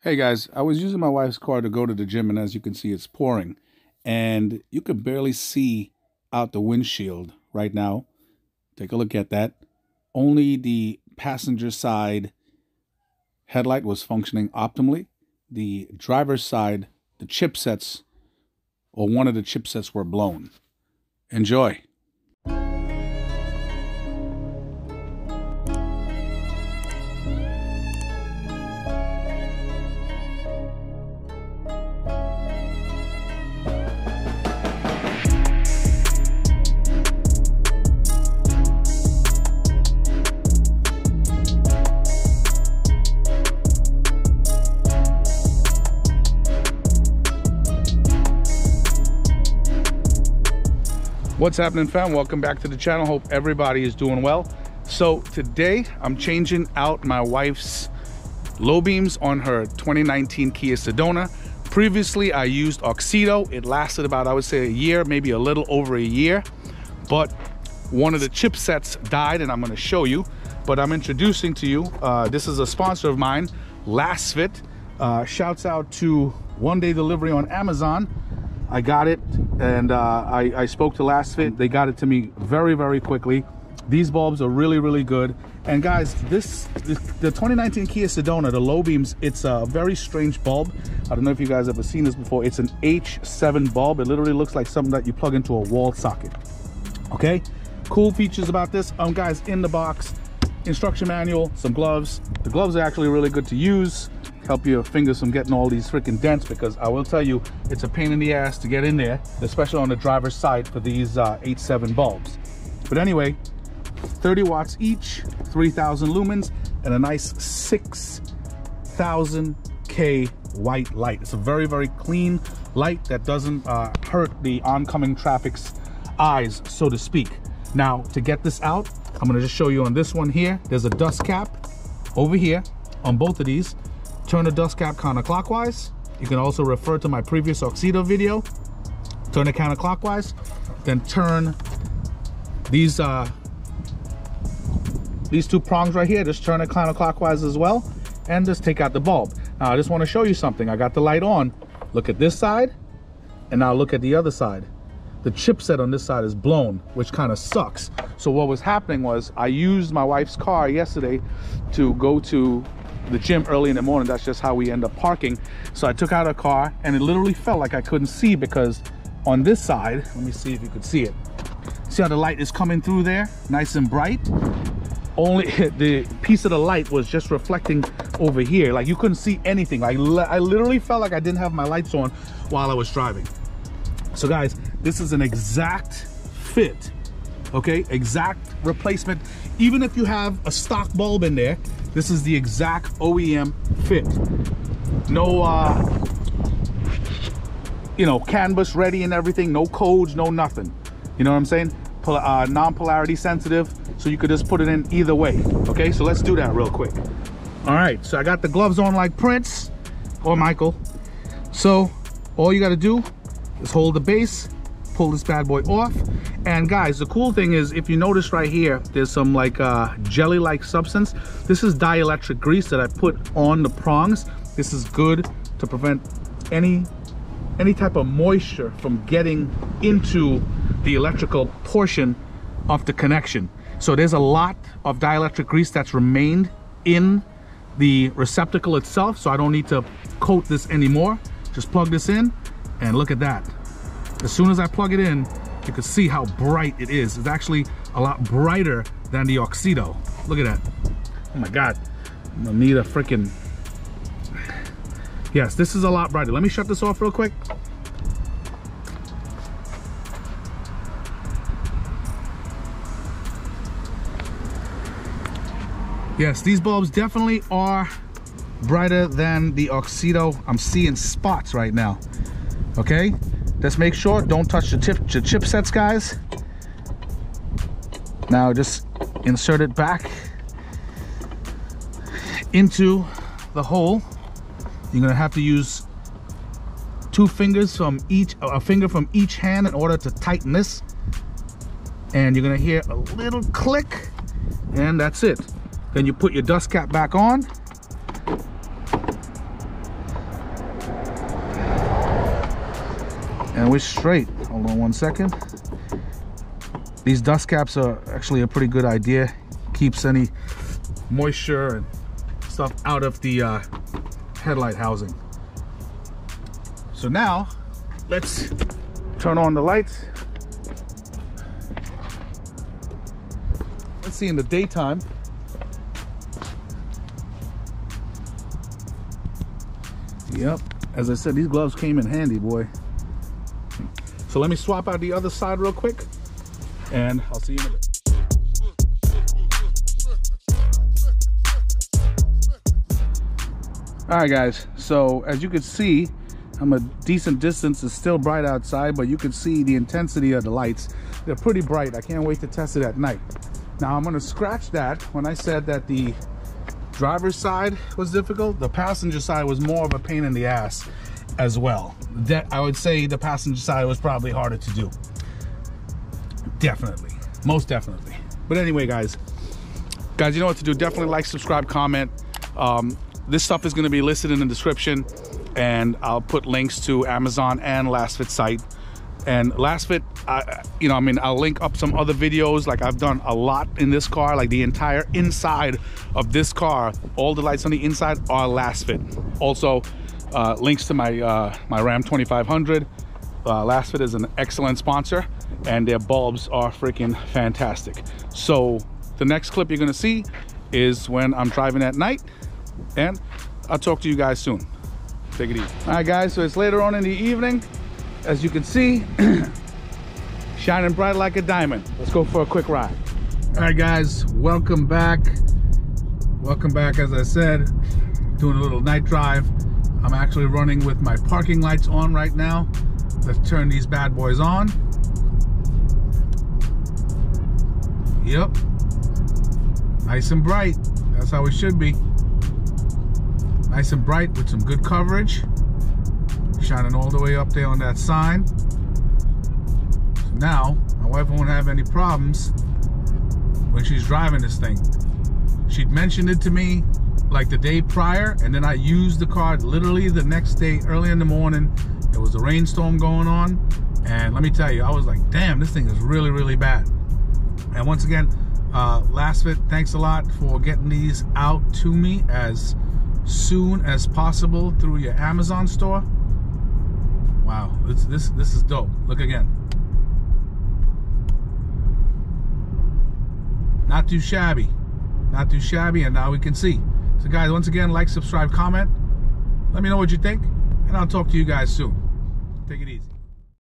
Hey guys, I was using my wife's car to go to the gym, and as you can see, it's pouring. And you can barely see out the windshield right now. Take a look at that. Only the passenger side headlight was functioning optimally. The driver's side, the chipsets, or one of the chipsets were blown. Enjoy. What's happening, fam? Welcome back to the channel. Hope everybody is doing well. So today I'm changing out my wife's low beams on her 2019 Kia Sedona. Previously I used Oxido. It lasted about, I would say, a year, maybe a little over a year, but one of the chipsets died, and I'm going to show you. But I'm introducing to you, this is a sponsor of mine, Lasfit. Shouts out to One Day Delivery on Amazon. I got it, and I spoke to Lasfit. They got it to me very, very quickly. These bulbs are really, really good. And guys, the 2019 Kia Sedona, the low beams, it's a very strange bulb. I don't know if you guys ever seen this before. It's an H7 bulb. It literally looks like something that you plug into a wall socket. Okay, cool features about this. Guys, in the box, instruction manual, some gloves. The gloves are actually really good to use. Help your fingers from getting all these freaking dents, because I will tell you, it's a pain in the ass to get in there, especially on the driver's side for these H7 bulbs. But anyway, 30 watts each, 3,000 lumens, and a nice 6,000K white light. It's a very, very clean light that doesn't hurt the oncoming traffic's eyes, so to speak. Now, to get this out, I'm going to just show you on this one here. There's a dust cap over here on both of these. Turn the dust cap counterclockwise. You can also refer to my previous Oxido video. Turn it counterclockwise, then turn these two prongs right here, just turn it counterclockwise as well, and just take out the bulb. Now I just want to show you something. I got the light on. Look at this side, and now look at the other side. The chipset on this side is blown, which kind of sucks. So what was happening was, I used my wife's car yesterday to go to the gym early in the morning. That's just how we end up parking. So I took out a car, and it literally felt like I couldn't see, because on this side, let me see if you could see it. See how the light is coming through there, nice and bright? Only the piece of the light was just reflecting over here. Like, you couldn't see anything. I literally felt like I didn't have my lights on while I was driving. So guys, this is an exact fit, okay? Exact replacement. Even if you have a stock bulb in there, this is the exact OEM fit. No, you know, canvas ready and everything. No codes, no nothing. You know what I'm saying? Non-polarity sensitive, so you could just put it in either way. Okay, so let's do that real quick. All right, so I got the gloves on like Prince or Michael. So all you got to do is hold the base, pull this bad boy off. And guys, the cool thing is, if you notice right here, there's some like jelly-like substance. This is dielectric grease that I put on the prongs. This is good to prevent any type of moisture from getting into the electrical portion of the connection. So there's a lot of dielectric grease that's remained in the receptacle itself, so I don't need to coat this anymore. Just plug this in, and look at that. As soon as I plug it in, you can see how bright it is. It's actually a lot brighter than the Oxido. Look at that. Oh my God. I'm gonna need a freaking... Yes, this is a lot brighter. Let me shut this off real quick. Yes, these bulbs definitely are brighter than the Oxido. I'm seeing spots right now. Okay? Just make sure, don't touch the chipsets, guys. Now just insert it back into the hole. You're gonna have to use two fingers from each, a finger from each hand in order to tighten this. And you're gonna hear a little click, and that's it. Then you put your dust cap back on, and we're straight. Hold on one second. These dust caps are actually a pretty good idea. Keeps any moisture and stuff out of the headlight housing. So now let's turn on the lights. Let's see in the daytime. Yep, as I said, these gloves came in handy, boy. So let me swap out the other side real quick, and I'll see you in a bit. All right, guys, so as you can see, I'm a decent distance. It's still bright outside, but you can see the intensity of the lights. They're pretty bright. I can't wait to test it at night. Now I'm gonna scratch that. When I said that the driver's side was difficult, the passenger side was more of a pain in the ass as well. That I would say the passenger side was probably harder to do. Definitely, most definitely. But anyway, guys, you know what to do. Definitely like, subscribe, comment. This stuff is going to be listed in the description, and I'll put links to Amazon and Lasfit site. And Lasfit, I'll link up some other videos. Like, I've done a lot in this car, like the entire inside of this car, all the lights on the inside are Lasfit. Also, links to my my Ram 2500. Lasfit is an excellent sponsor, and their bulbs are freaking fantastic. So the next clip you're gonna see is when I'm driving at night, and I'll talk to you guys soon. Take it easy. All right, guys, so it's later on in the evening. As you can see, shining bright like a diamond. Let's go for a quick ride. All right, guys, welcome back. Welcome back. As I said, doing a little night drive. I'm actually running with my parking lights on right now. Let's turn these bad boys on. Yep, nice and bright. That's how it should be. Nice and bright with some good coverage. Shining all the way up there on that sign. So now my wife won't have any problems when she's driving this thing. She'd mentioned it to me like the day prior, and then I used the car literally the next day early in the morning. There was a rainstorm going on, and let me tell you, I was like, damn, this thing is really, really bad. And once again, Lasfit, thanks a lot for getting these out to me as soon as possible through your Amazon store. Wow, this is dope. Look again. Not too shabby. Not too shabby, and now we can see. So guys, once again, like, subscribe, comment. Let me know what you think, and I'll talk to you guys soon. Take it easy.